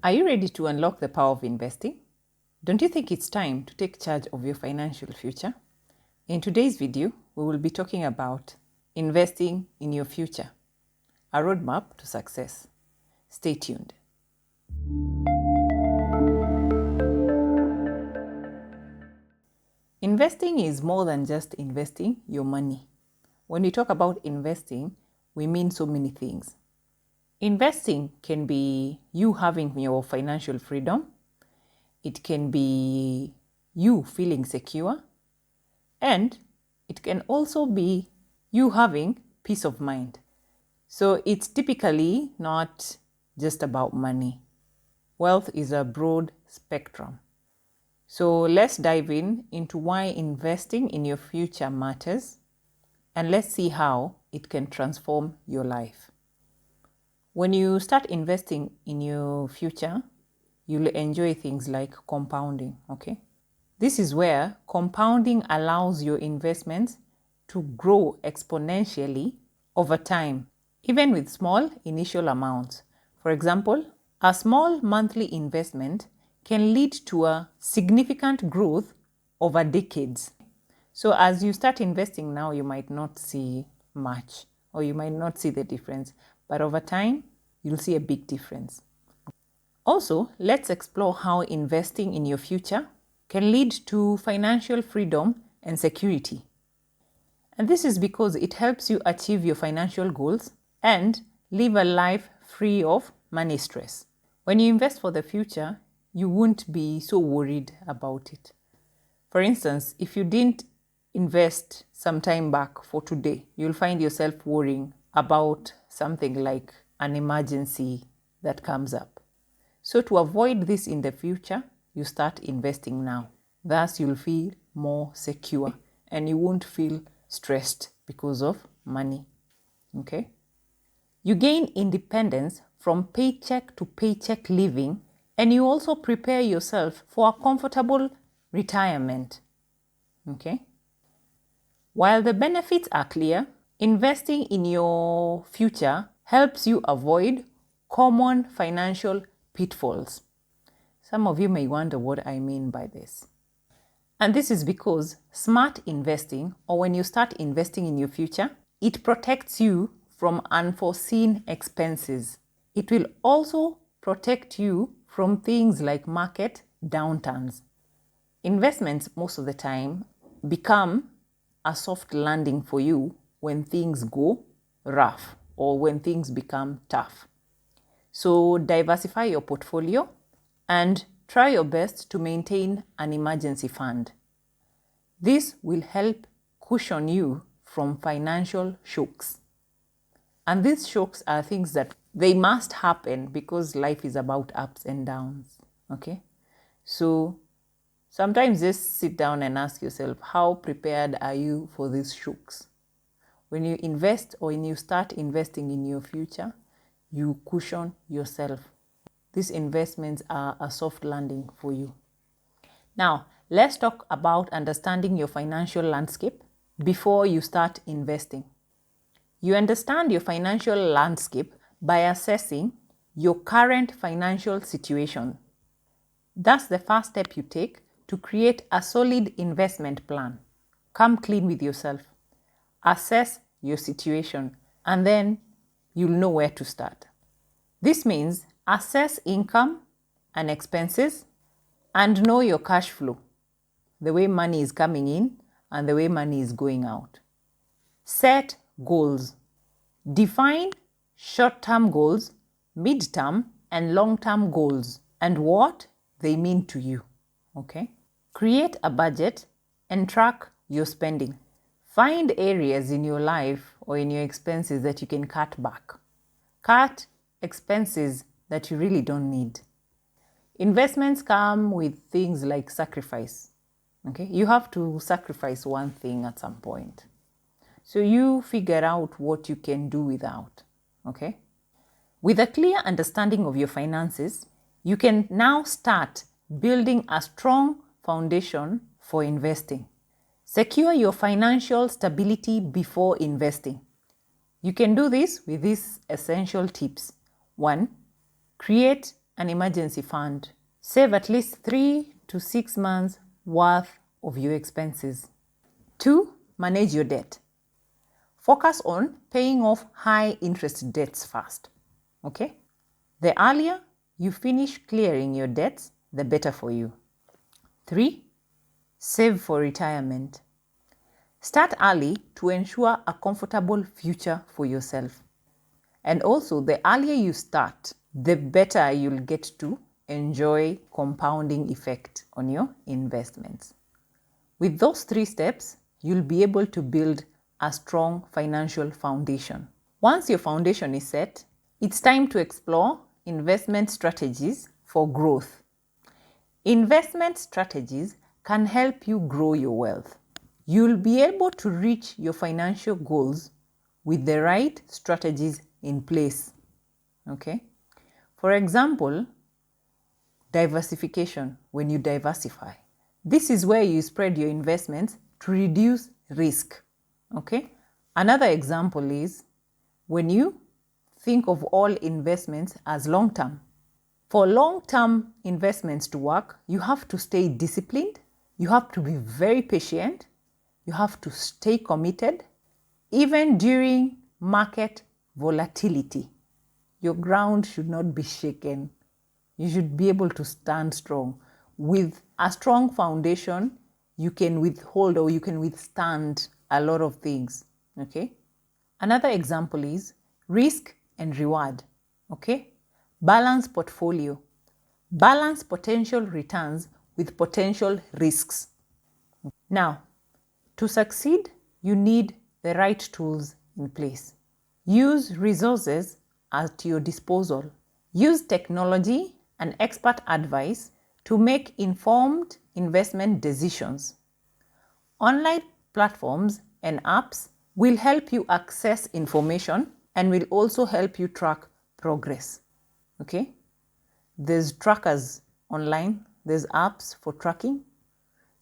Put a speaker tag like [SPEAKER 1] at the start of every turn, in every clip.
[SPEAKER 1] Are you ready to unlock the power of investing? Don't you think it's time to take charge of your financial future? In today's video, we will be talking about investing in your future, a roadmap to success. Stay tuned. Investing is more than just investing your money. When we talk about investing, we mean so many things. Investing can be you having your financial freedom. It can be you feeling secure. And it can also be you having peace of mind. So it's typically not just about money. Wealth is a broad spectrum. So let's dive into why investing in your future matters, and let's see how it can transform your life. When you start investing in your future, you'll enjoy things like compounding, okay? This is where compounding allows your investments to grow exponentially over time, even with small initial amounts. For example, a small monthly investment can lead to a significant growth over decades. So as you start investing now, you might not see much, or you might not see the difference, but over time, you'll see a big difference. Also, let's explore how investing in your future can lead to financial freedom and security. And this is because it helps you achieve your financial goals and live a life free of money stress. When you invest for the future, you won't be so worried about it. For instance, if you didn't invest some time back for today, you'll find yourself worrying about something like an emergency that comes up. So to avoid this in the future, you start investing now. Thus, you'll feel more secure and you won't feel stressed because of money. Okay? You gain independence from paycheck to paycheck living, and you also prepare yourself for a comfortable retirement. Okay? While the benefits are clear, investing in your future helps you avoid common financial pitfalls. Some of you may wonder what I mean by this. And this is because smart investing, or when you start investing in your future, it protects you from unforeseen expenses. It will also protect you from things like market downturns. Investments most of the time become a soft landing for you when things go rough or when things become tough. So diversify your portfolio and try your best to maintain an emergency fund. This will help cushion you from financial shocks. And these shocks are things that they must happen because life is about ups and downs. Okay? So sometimes just sit down and ask yourself, how prepared are you for these shocks? When you invest or when you start investing in your future, you cushion yourself. These investments are a soft landing for you. Now, let's talk about understanding your financial landscape before you start investing. You understand your financial landscape by assessing your current financial situation. That's the first step you take to create a solid investment plan. Come clean with yourself. Assess your situation, and then you'll know where to start. This means assess income and expenses and know your cash flow, the way money is coming in and the way money is going out. Set goals. Define short-term goals, mid-term, and long-term goals and what they mean to you. Okay? Create a budget and track your spending. Find areas in your life or in your expenses that you can cut back. Cut expenses that you really don't need. Investments come with things like sacrifice. Okay? You have to sacrifice one thing at some point. So you figure out what you can do without. Okay? With a clear understanding of your finances, you can now start building a strong foundation for investing. Secure your financial stability before investing. You can do this with these essential tips. 1. Create an emergency fund. Save at least 3 to 6 months worth of your expenses. 2. Manage your debt. Focus on paying off high interest debts first. Okay? The earlier you finish clearing your debts, the better for you. 3. Save for retirement. Start early to ensure a comfortable future for yourself. And also, the earlier you start, the better you'll get to enjoy compounding effect on your investments. With those 3 steps, you'll be able to build a strong financial foundation. Once your foundation is set, it's time to explore investment strategies for growth. Investment strategies can help you grow your wealth. You'll be able to reach your financial goals with the right strategies in place. Okay? For example, diversification. When you diversify, this is where you spread your investments to reduce risk. Okay? Another example is when you think of all investments as long-term. For long-term investments to work, you have to stay disciplined, you have to be very patient, you have to stay committed, even during market volatility. Your ground should not be shaken. You should be able to stand strong. With a strong foundation, you can withhold or you can withstand a lot of things. Okay? Another example is risk and reward. Okay? Balance portfolio. Balance potential returns with potential risks. Now, to succeed, you need the right tools in place. Use resources at your disposal. Use technology and expert advice to make informed investment decisions. Online platforms and apps will help you access information and will also help you track progress. Okay? There's trackers online, there's apps for tracking,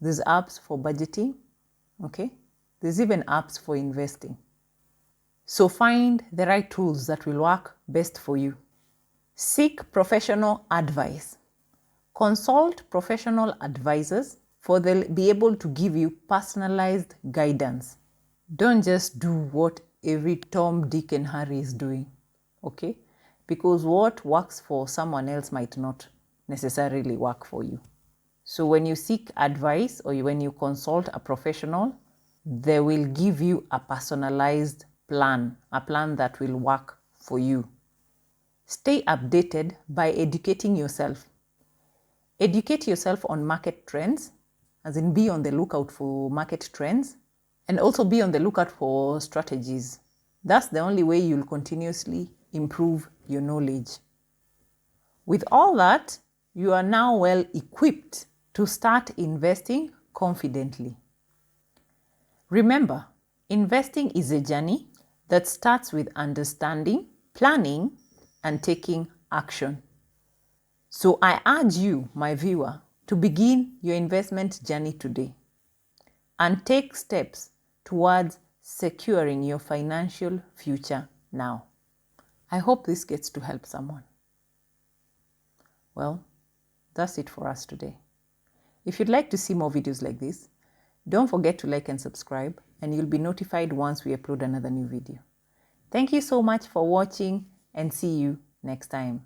[SPEAKER 1] there's apps for budgeting, okay? There's even apps for investing. So find the right tools that will work best for you. Seek professional advice. Consult professional advisors for they'll be able to give you personalized guidance. Don't just do what every Tom, Dick and Harry is doing, okay? Because what works for someone else might not necessarily work for you. So when you seek advice or when you consult a professional, they will give you a personalized plan, a plan that will work for you. Stay updated by educating yourself. Educate yourself on market trends, as in be on the lookout for market trends, and also be on the lookout for strategies. That's the only way you'll continuously improve your knowledge. With all that, you are now well equipped to start investing confidently. Remember, investing is a journey that starts with understanding, planning, and taking action. So I urge you, my viewer, to begin your investment journey today and take steps towards securing your financial future now. I hope this gets to help someone. Well, that's it for us today. If you'd like to see more videos like this, don't forget to like and subscribe, and you'll be notified once we upload another new video. Thank you so much for watching, and see you next time.